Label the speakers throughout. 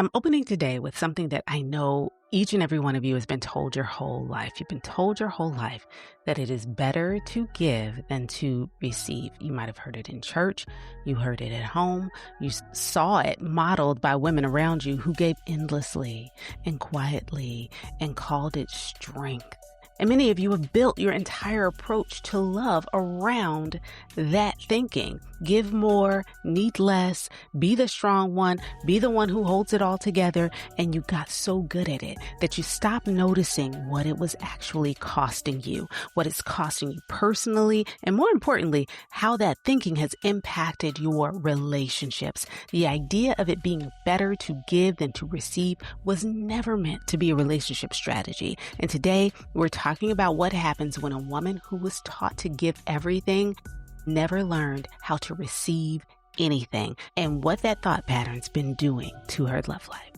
Speaker 1: I'm opening today with something that I know each and every one of you has been told your whole life. You've been told your whole life that it is better to give than to receive. You might have heard it in church. You heard it at home. You saw it modeled by women around you who gave endlessly and quietly and called it strength. And many of you have built your entire approach to love around that thinking. Give more, need less, be the strong one, be the one who holds it all together. And you got so good at it that you stopped noticing what it was actually costing you, what it's costing you personally, and more importantly, how that thinking has impacted your relationships. The idea of it being better to give than to receive was never meant to be a relationship strategy. And today we're talking about what happens when a woman who was taught to give everything never learned how to receive anything and what that thought pattern's been doing to her love life.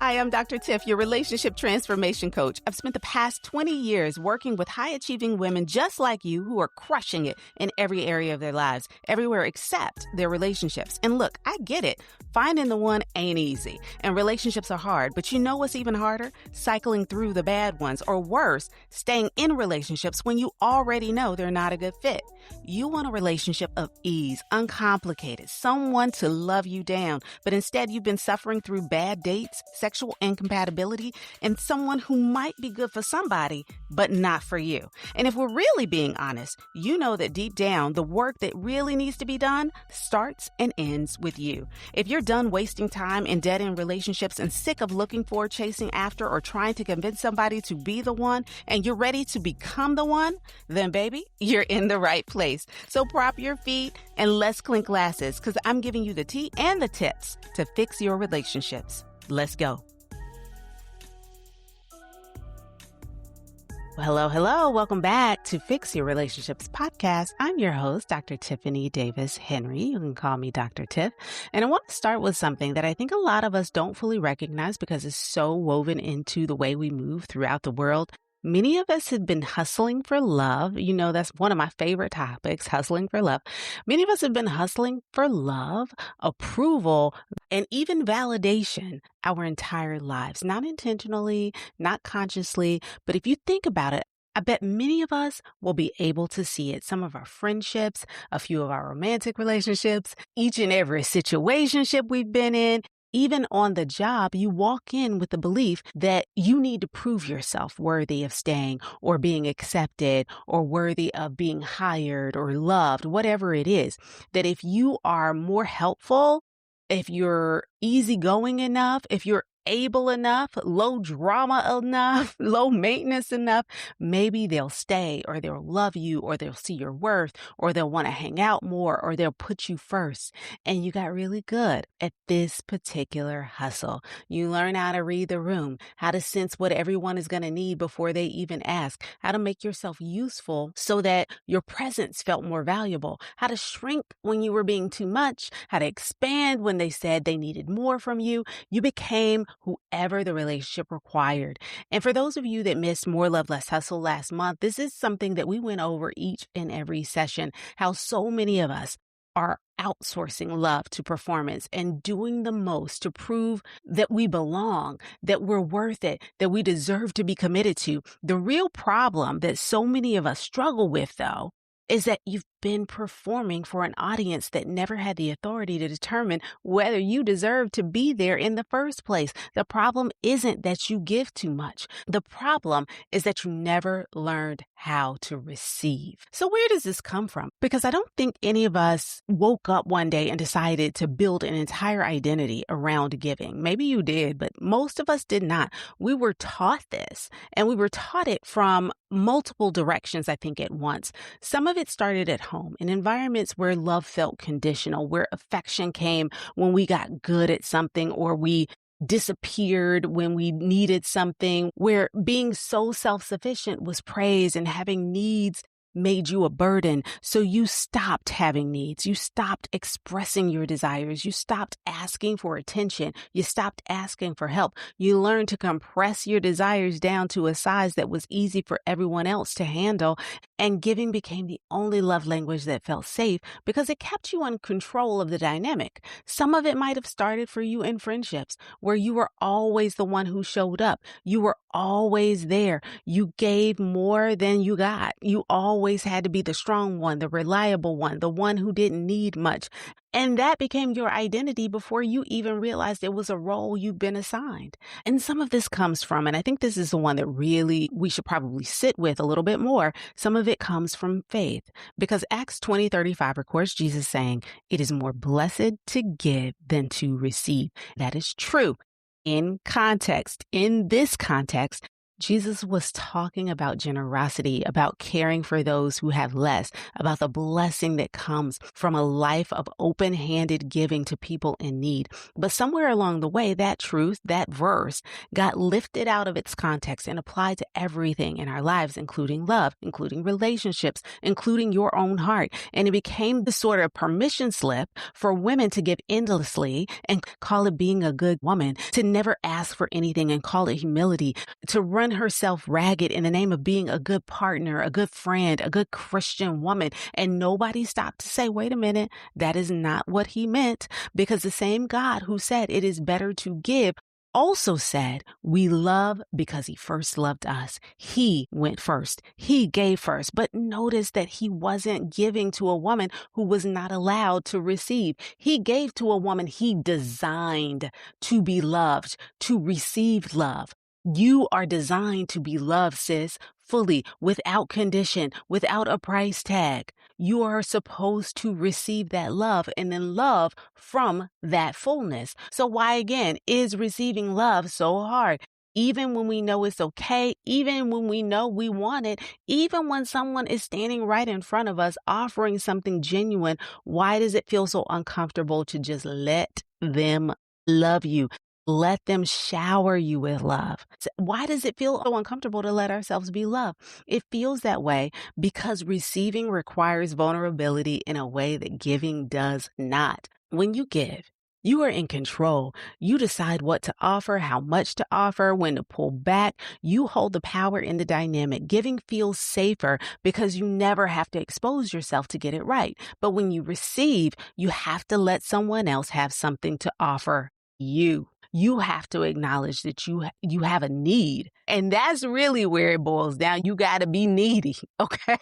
Speaker 1: Hi, I'm Dr. Tiff, your relationship transformation coach. I've spent the past 20 years working with high-achieving women just like you who are crushing it in every area of their lives, everywhere except their relationships. And look, I get it. Finding the one ain't easy, and relationships are hard. But you know what's even harder? Cycling through the bad ones, or worse, staying in relationships when you already know they're not a good fit. You want a relationship of ease, uncomplicated, someone to love you down, but instead you've been suffering through bad dates, sexual incompatibility, and someone who might be good for somebody, but not for you. And if we're really being honest, you know that deep down, the work that really needs to be done starts and ends with you. If you're done wasting time in dead-end relationships and sick of looking for, chasing after, or trying to convince somebody to be the one, and you're ready to become the one, then baby, you're in the right place. So prop your feet and let's clink glasses, because I'm giving you the tea and the tips to fix your relationships. Let's go. Well, hello. Welcome back to Fix Your Relationships podcast. I'm your host, Dr. Tiffany Davis Henry. You can call me Dr. Tiff. And I want to start with something that I think a lot of us don't fully recognize because it's so woven into the way we move throughout the world. Many of us have been hustling for love. You know, that's one of my favorite topics, hustling for love. Many of us have been hustling for love, approval, and even validation our entire lives. Not intentionally, not consciously, but if you think about it, I bet many of us will be able to see it. Some of our friendships, a few of our romantic relationships, each and every situationship we've been in. Even on the job, you walk in with the belief that you need to prove yourself worthy of staying or being accepted or worthy of being hired or loved, whatever it is. That if you are more helpful, if you're easygoing enough, if you're able enough, low drama enough, low maintenance enough, maybe they'll stay or they'll love you or they'll see your worth or they'll want to hang out more or they'll put you first. And you got really good at this particular hustle. You learn how to read the room, how to sense what everyone is going to need before they even ask, how to make yourself useful so that your presence felt more valuable, how to shrink when you were being too much, how to expand when they said they needed more from you. You became whoever the relationship required. And for those of you that missed More Love, Less Hustle last month, this is something that we went over each and every session, how so many of us are outsourcing love to performance and doing the most to prove that we belong, that we're worth it, that we deserve to be committed to. The real problem that so many of us struggle with, though, is that you've been performing for an audience that never had the authority to determine whether you deserve to be there in the first place. The problem isn't that you give too much. The problem is that you never learned how to receive. So where does this come from? Because I don't think any of us woke up one day and decided to build an entire identity around giving. Maybe you did, but most of us did not. We were taught this, and we were taught it from multiple directions, I think, at once. Some of it started at home, in environments where love felt conditional, where affection came when we got good at something or we disappeared when we needed something, where being so self-sufficient was praised and having needs made you a burden. So you stopped having needs. You stopped expressing your desires. You stopped asking for attention. You stopped asking for help. You learned to compress your desires down to a size that was easy for everyone else to handle. And giving became the only love language that felt safe because it kept you in control of the dynamic. Some of it might have started for you in friendships where you were always the one who showed up. You were always there. You gave more than you got. You always had to be the strong one, the reliable one, the one who didn't need much. And that became your identity before you even realized it was a role you've been assigned. And some of this comes from, and I think this is the one that really we should probably sit with a little bit more. Some of it comes from faith because Acts 20:35 records Jesus saying, "It is more blessed to give than to receive." That is true. In context, in this context, Jesus was talking about generosity, about caring for those who have less, about the blessing that comes from a life of open-handed giving to people in need. But somewhere along the way, that truth, that verse, got lifted out of its context and applied to everything in our lives, including love, including relationships, including your own heart. And it became the sort of permission slip for women to give endlessly and call it being a good woman, to never ask for anything and call it humility, to run herself ragged in the name of being a good partner, a good friend, a good Christian woman. And nobody stopped to say, wait a minute, that is not what he meant. Because the same God who said it is better to give also said, we love because he first loved us. He went first. He gave first. But notice that he wasn't giving to a woman who was not allowed to receive. He gave to a woman he designed to be loved, to receive love. You are designed to be loved, sis, fully, without condition, without a price tag. You are supposed to receive that love and then love from that fullness. So why again is receiving love so hard? Even when we know it's okay, even when we know we want it, even when someone is standing right in front of us offering something genuine, why does it feel so uncomfortable to just let them love you? Let them shower you with love. Why does it feel so uncomfortable to let ourselves be loved? It feels that way because receiving requires vulnerability in a way that giving does not. When you give, you are in control. You decide what to offer, how much to offer, when to pull back. You hold the power in the dynamic. Giving feels safer because you never have to expose yourself to get it right. But when you receive, you have to let someone else have something to offer you. You have to acknowledge that you have a need. And that's really where it boils down. You got to be needy, okay?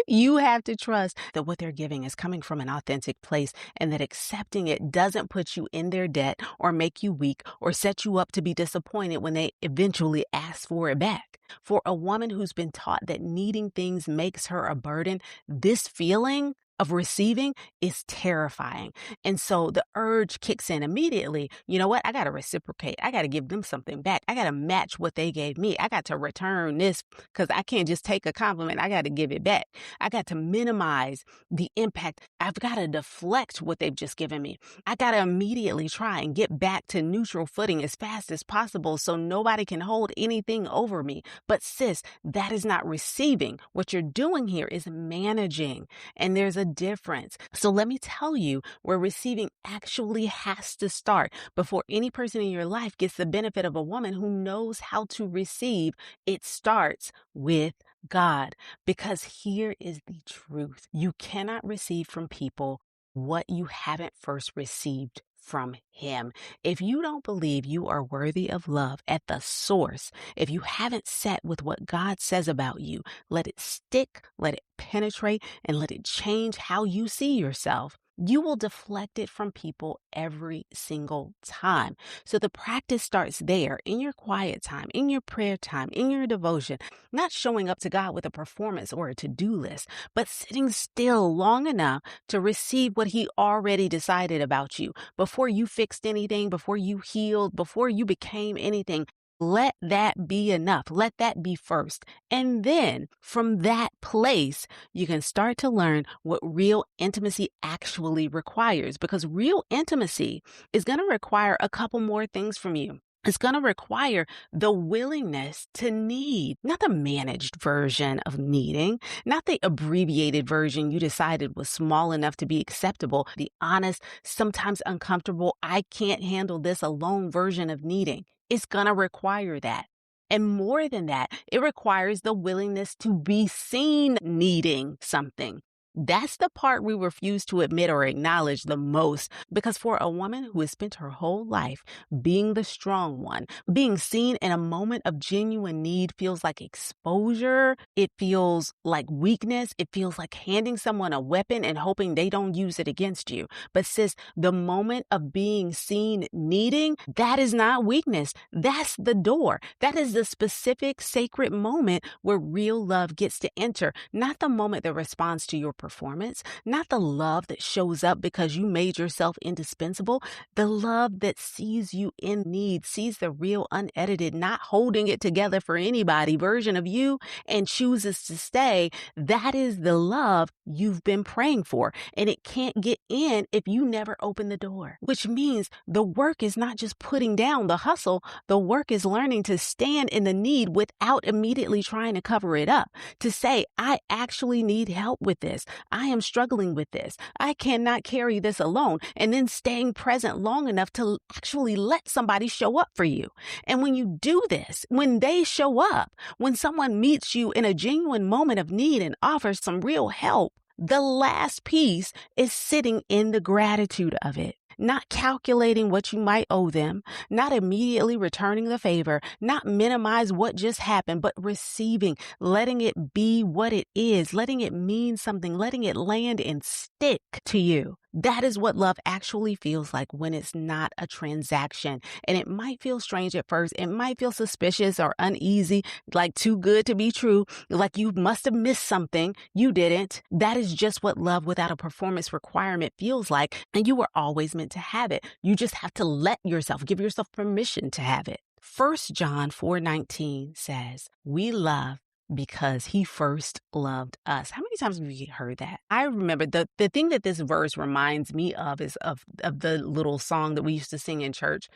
Speaker 1: You have to trust that what they're giving is coming from an authentic place and that accepting it doesn't put you in their debt or make you weak or set you up to be disappointed when they eventually ask for it back. For a woman who's been taught that needing things makes her a burden, this feeling of receiving is terrifying. And so the urge kicks in immediately. You know what? I got to reciprocate. I got to give them something back. I got to match what they gave me. I got to return this because I can't just take a compliment. I got to give it back. I got to minimize the impact. I've got to deflect what they've just given me. I got to immediately try and get back to neutral footing as fast as possible so nobody can hold anything over me. But sis, that is not receiving. What you're doing here is managing. And there's a difference. So let me tell you where receiving actually has to start. Before any person in your life gets the benefit of a woman who knows how to receive, it starts with God. Because here is the truth. You cannot receive from people what you haven't first received from him. If you don't believe you are worthy of love at the source, if you haven't sat with what God says about you, let it stick, let it penetrate, and let it change how you see yourself, you will deflect it from people every single time. So the practice starts there in your quiet time, in your prayer time, in your devotion, not showing up to God with a performance or a to-do list, but sitting still long enough to receive what he already decided about you before you fixed anything, before you healed, before you became anything. Let that be enough. Let that be first. And then from that place, you can start to learn what real intimacy actually requires, because real intimacy is going to require a couple more things from you. It's going to require the willingness to need, not the managed version of needing, not the abbreviated version you decided was small enough to be acceptable, the honest, sometimes uncomfortable, I can't handle this alone version of needing. It's going to require that. And more than that, it requires the willingness to be seen needing something. That's the part we refuse to admit or acknowledge the most, because for a woman who has spent her whole life being the strong one, being seen in a moment of genuine need feels like exposure. It feels like weakness. It feels like handing someone a weapon and hoping they don't use it against you. But sis, the moment of being seen needing, that is not weakness. That's the door. That is the specific sacred moment where real love gets to enter, not the moment that responds to your performance, not the love that shows up because you made yourself indispensable, the love that sees you in need, sees the real, unedited, not holding it together for anybody version of you and chooses to stay. That is the love you've been praying for. And it can't get in if you never open the door, which means the work is not just putting down the hustle. The work is learning to stand in the need without immediately trying to cover it up, to say, I actually need help with this. I am struggling with this. I cannot carry this alone. And then staying present long enough to actually let somebody show up for you. And when you do this, when they show up, when someone meets you in a genuine moment of need and offers some real help, the last piece is sitting in the gratitude of it. Not calculating what you might owe them, not immediately returning the favor, not minimize what just happened, but receiving, letting it be what it is, letting it mean something, letting it land and stick to you. That is what love actually feels like when it's not a transaction. And it might feel strange at first. It might feel suspicious or uneasy, like too good to be true, like you must have missed something. You didn't. That is just what love without a performance requirement feels like. And you were always meant to have it. You just have to let yourself, give yourself permission to have it. 1 John 4:19 says, we love because he first loved us. How many times have you heard that? I remember the thing that this verse reminds me of is of the little song that we used to sing in church.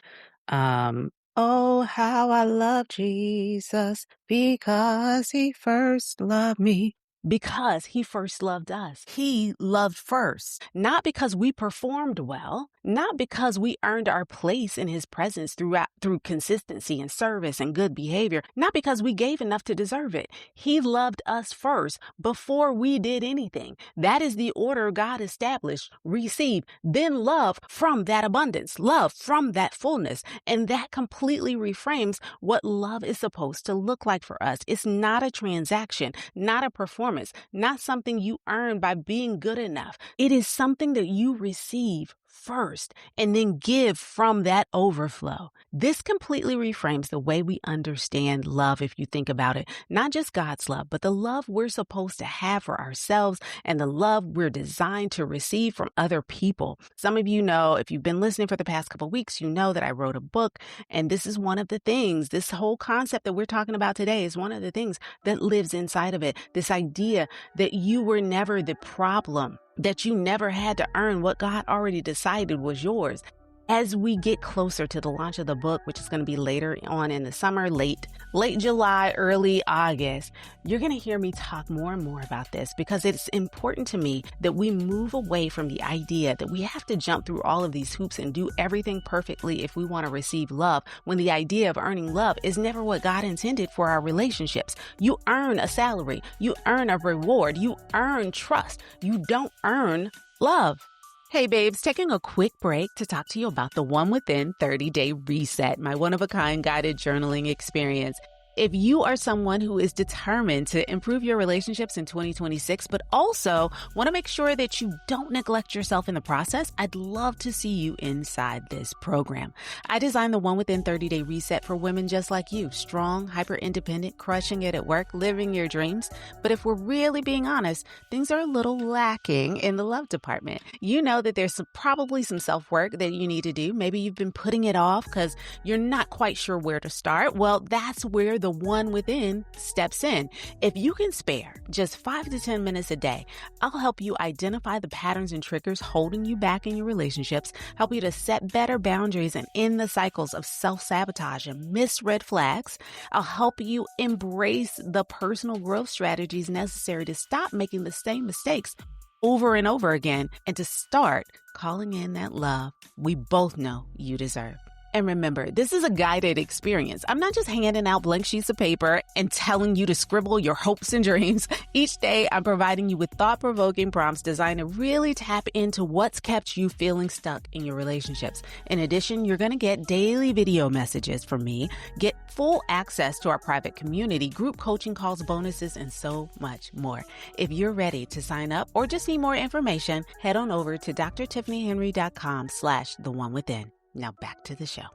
Speaker 1: Oh, how I love Jesus because he first loved me. Because he first loved us. He loved first, not because we performed well, not because we earned our place in his presence through consistency and service and good behavior, not because we gave enough to deserve it. He loved us first before we did anything. That is the order God established. Receive, then love from that abundance, love from that fullness. And that completely reframes what love is supposed to look like for us. It's not a transaction, not a performance. Not something you earn by being good enough. It is something that you receive first and then give from that overflow. This completely reframes the way we understand love if you think about it. Not just God's love, but the love we're supposed to have for ourselves and the love we're designed to receive from other people. Some of you know, if you've been listening for the past couple of weeks, you know that I wrote a book, and this is one of the things, this whole concept that we're talking about today is one of the things that lives inside of it. This idea that you were never the problem, that you never had to earn what God already decided was yours. As we get closer to the launch of the book, which is going to be later on in the summer, late July, early August, you're going to hear me talk more and more about this because it's important to me that we move away from the idea that we have to jump through all of these hoops and do everything perfectly if we want to receive love, when the idea of earning love is never what God intended for our relationships. You earn a salary, you earn a reward, you earn trust. You don't earn love. Hey babes, taking a quick break to talk to you about the One Within 30-Day Reset, my one-of-a-kind guided journaling experience. If you are someone who is determined to improve your relationships in 2026, but also want to make sure that you don't neglect yourself in the process, I'd love to see you inside this program. I designed the One Within 30-Day Reset for women just like you, strong, hyper-independent, crushing it at work, living your dreams. But if we're really being honest, things are a little lacking in the love department. You know that there's probably some self-work that you need to do. Maybe you've been putting it off because you're not quite sure where to start. Well, that's where the the one within steps in. If you can spare just 5 to 10 minutes a day, I'll help you identify the patterns and triggers holding you back in your relationships, help you to set better boundaries and end the cycles of self-sabotage and missed red flags. I'll help you embrace the personal growth strategies necessary to stop making the same mistakes over and over again and to start calling in that love we both know you deserve. And remember, this is a guided experience. I'm not just handing out blank sheets of paper and telling you to scribble your hopes and dreams. Each day, I'm providing you with thought-provoking prompts designed to really tap into what's kept you feeling stuck in your relationships. In addition, you're going to get daily video messages from me, get full access to our private community, group coaching calls, bonuses, and so much more. If you're ready to sign up or just need more information, head on over to drtiffanyhenry.com/theonewithin. Now back to the show.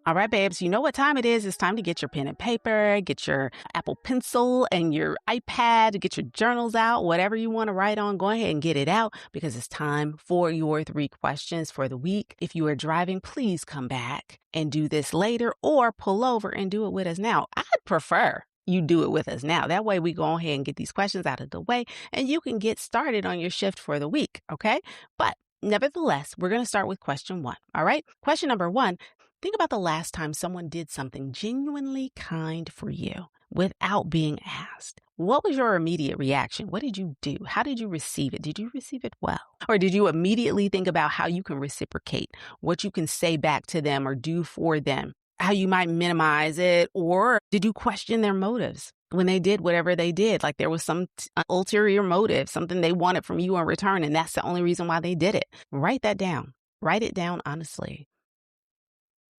Speaker 1: All right, babes, you know what time it is. It's time to get your pen and paper, get your Apple Pencil and your iPad, get your journals out, whatever you want to write on, go ahead and get it out because it's time for your 3 questions for the week. If you are driving, please come back and do this later or pull over and do it with us now. I'd prefer you do it with us now. That way we go ahead and get these questions out of the way and you can get started on your shift for the week, okay? But nevertheless, we're going to start with question 1, all right? Question number 1, think about the last time someone did something genuinely kind for you without being asked. What was your immediate reaction? What did you do? How did you receive it? Did you receive it well? Or did you immediately think about how you can reciprocate, what you can say back to them or do for them, how you might minimize it? Or did you question their motives when they did whatever they did? Like there was some ulterior motive, something they wanted from you in return, and that's the only reason why they did it. Write that down. Write it down honestly.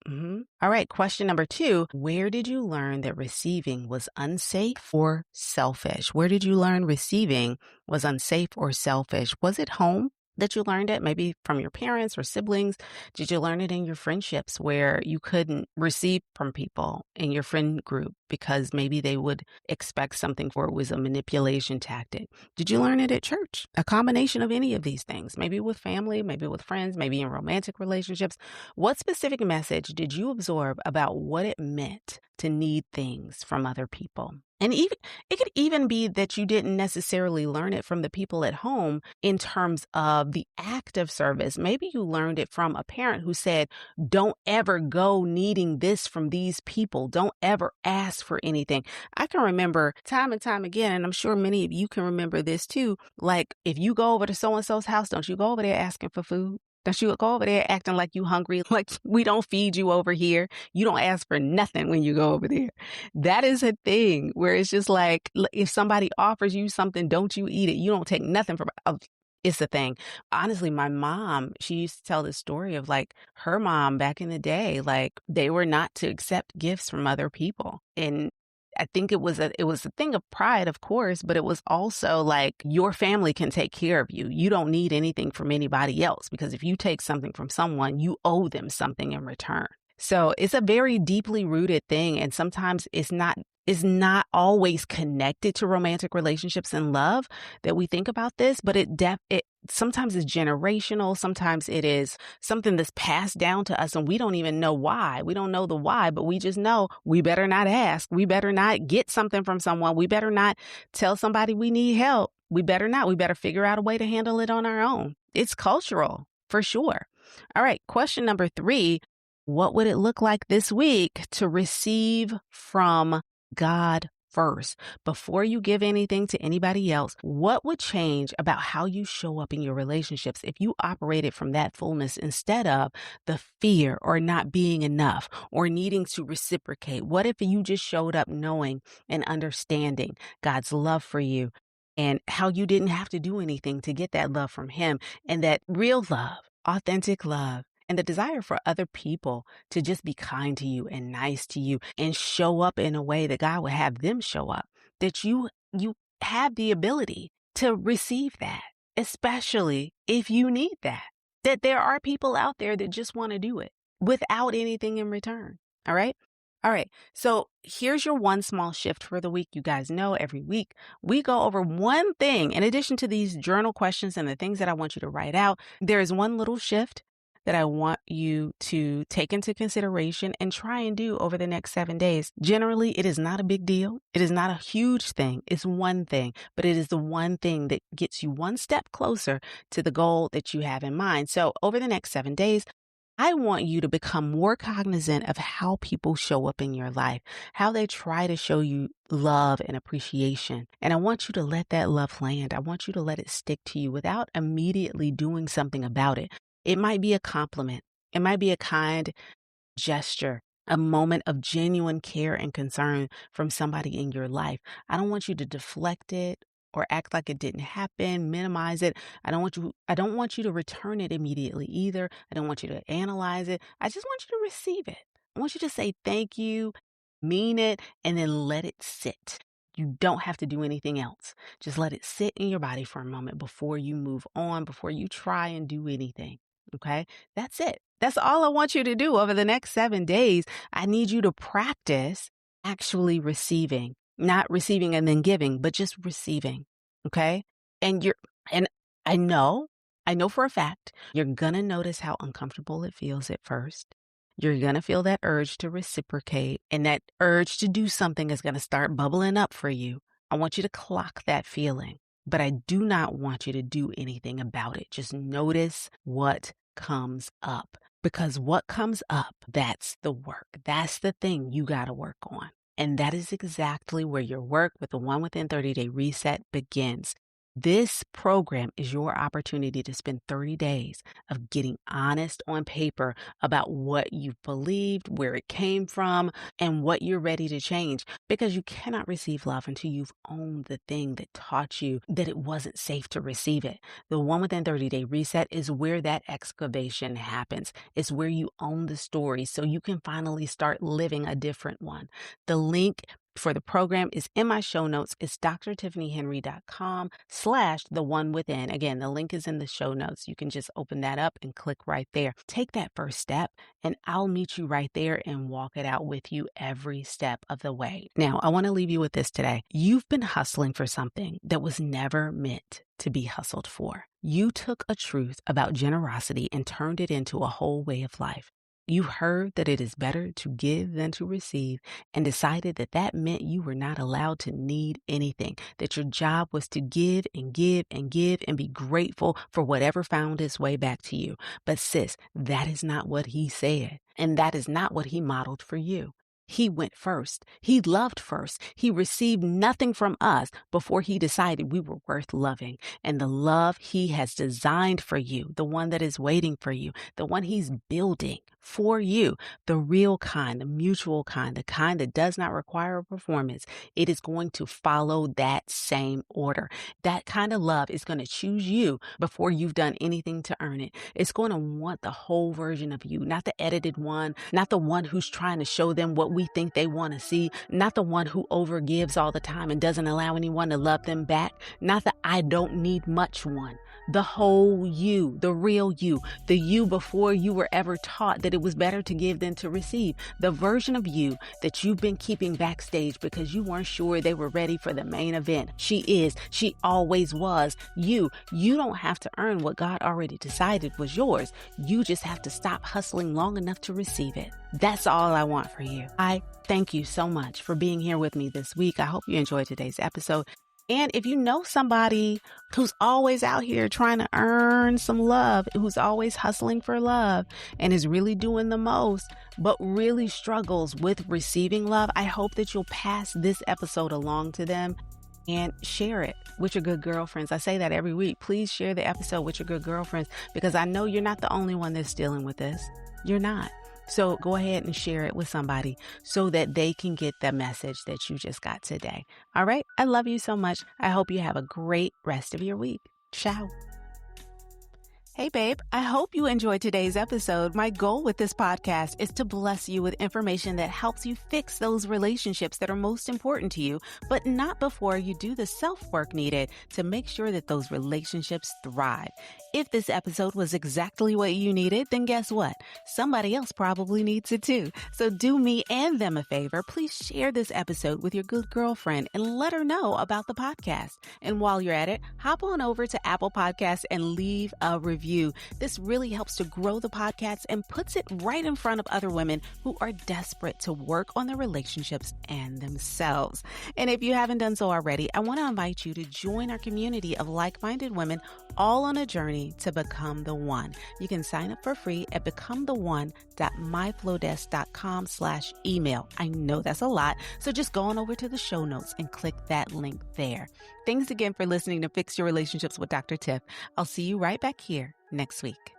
Speaker 1: All right. Question number 2. Where did you learn that receiving was unsafe or selfish? Where did you learn receiving was unsafe or selfish? Was it home that you learned it? Maybe from your parents or siblings? Did you learn it in your friendships where you couldn't receive from people in your friend group because maybe they would expect something for it was a manipulation tactic? Did you learn it at church? A combination of any of these things, maybe with family, maybe with friends, maybe in romantic relationships. What specific message did you absorb about what it meant to need things from other people? And even it could even be that you didn't necessarily learn it from the people at home in terms of the act of service. Maybe you learned it from a parent who said, don't ever go needing this from these people. Don't ever ask for anything. I can remember time and time again, and I'm sure many of you can remember this too. Like if you go over to so-and-so's house, don't you go over there asking for food? Don't you go over there acting like you hungry, like we don't feed you over here. You don't ask for nothing when you go over there. That is a thing where it's just like, if somebody offers you something, don't you eat it. You don't take nothing from it. It's a thing. Honestly, my mom, she used to tell this story of like her mom back in the day, like they were not to accept gifts from other people. And I think it was a thing of pride, of course, but it was also like your family can take care of you. You don't need anything from anybody else because if you take something from someone, you owe them something in return. So it's a very deeply rooted thing. And sometimes it's not always connected to romantic relationships and love that we think about this, but it sometimes it's generational. Sometimes it is something that's passed down to us and we don't even know why. We don't know the why, but we just know we better not ask. We better not get something from someone. We better not tell somebody we need help. We better not. We better figure out a way to handle it on our own. It's cultural for sure. All right. Question number 3. What would it look like this week to receive from God first before you give anything to anybody else? What would change about how you show up in your relationships if you operated from that fullness instead of the fear or not being enough or needing to reciprocate? What if you just showed up knowing and understanding God's love for you and how you didn't have to do anything to get that love from Him and that real love, authentic love, and the desire for other people to just be kind to you and nice to you and show up in a way that God would have them show up, that you have the ability to receive that, especially if you need that there are people out there that just want to do it without anything in return. All right. All right. So here's your one small shift for the week. You guys know every week we go over one thing in addition to these journal questions and the things that I want you to write out. There is one little shift that I want you to take into consideration and try and do over the next 7 days. Generally, it is not a big deal. It is not a huge thing. It's one thing, but it is the one thing that gets you one step closer to the goal that you have in mind. So over the next 7 days, I want you to become more cognizant of how people show up in your life, how they try to show you love and appreciation. And I want you to let that love land. I want you to let it stick to you without immediately doing something about it. It might be a compliment. It might be a kind gesture, a moment of genuine care and concern from somebody in your life. I don't want you to deflect it or act like it didn't happen, minimize it. I don't want you to return it immediately either. I don't want you to analyze it. I just want you to receive it. I want you to say thank you, mean it, and then let it sit. You don't have to do anything else. Just let it sit in your body for a moment before you move on, before you try and do anything. Okay? That's it. That's all I want you to do over the next 7 days. I need you to practice actually receiving, not receiving and then giving, but just receiving. Okay? And I know for a fact, you're going to notice how uncomfortable it feels at first. You're going to feel that urge to reciprocate, and that urge to do something is going to start bubbling up for you. I want you to clock that feeling, but I do not want you to do anything about it. Just notice what comes up, because what comes up, that's the work. That's the thing you got to work on. And that is exactly where your work with the One Within 30-Day Reset begins. This program is your opportunity to spend 30 days of getting honest on paper about what you've believed, where it came from, and what you're ready to change. Because you cannot receive love until you've owned the thing that taught you that it wasn't safe to receive it. The One Within 30-Day Reset is where that excavation happens. It's where you own the story so you can finally start living a different one. The link for the program is in my show notes. It's drtiffanyhenry.com/theonewithin. Again, the link is in the show notes. You can just open that up and click right there. Take that first step and I'll meet you right there and walk it out with you every step of the way. Now, I want to leave you with this today. You've been hustling for something that was never meant to be hustled for. You took a truth about generosity and turned it into a whole way of life. You heard that it is better to give than to receive and decided that that meant you were not allowed to need anything, that your job was to give and give and give and be grateful for whatever found its way back to you. But sis, that is not what he said, and that is not what he modeled for you. He went first. He loved first. He received nothing from us before he decided we were worth loving. And the love he has designed for you, the one that is waiting for you, the one he's building for you, the real kind, the mutual kind, the kind that does not require a performance, it is going to follow that same order. That kind of love is going to choose you before you've done anything to earn it. It's going to want the whole version of you, not the edited one, not the one who's trying to show them what we think they want to see, not the one who overgives all the time and doesn't allow anyone to love them back, not the I don't need much one. The whole you, the real you, the you before you were ever taught that it was better to give than to receive, the version of you that you've been keeping backstage because you weren't sure they were ready for the main event. She always was you. You don't have to earn what God already decided was yours. You just have to stop hustling long enough to receive it. That's all I want for you. I thank you so much for being here with me this week. I hope you enjoyed today's episode. And if you know somebody who's always out here trying to earn some love, who's always hustling for love and is really doing the most, but really struggles with receiving love, I hope that you'll pass this episode along to them and share it with your good girlfriends. I say that every week. Please share the episode with your good girlfriends because I know you're not the only one that's dealing with this. You're not. So go ahead and share it with somebody so that they can get the message that you just got today. All right. I love you so much. I hope you have a great rest of your week. Ciao. Hey, babe, I hope you enjoyed today's episode. My goal with this podcast is to bless you with information that helps you fix those relationships that are most important to you, but not before you do the self-work needed to make sure that those relationships thrive. If this episode was exactly what you needed, then guess what? Somebody else probably needs it too. So do me and them a favor. Please share this episode with your good girlfriend and let her know about the podcast. And while you're at it, hop on over to Apple Podcasts and leave a review. review. This really helps to grow the podcast and puts it right in front of other women who are desperate to work on their relationships and themselves. And if you haven't done so already, I want to invite you to join our community of like-minded women all on a journey to become the one. You can sign up for free at becometheone.myflowdesk.com/email. I know that's a lot, so just go on over to the show notes and click that link there. Thanks again for listening to Fix Your Relationships with Dr. Tiff. I'll see you right back here next week.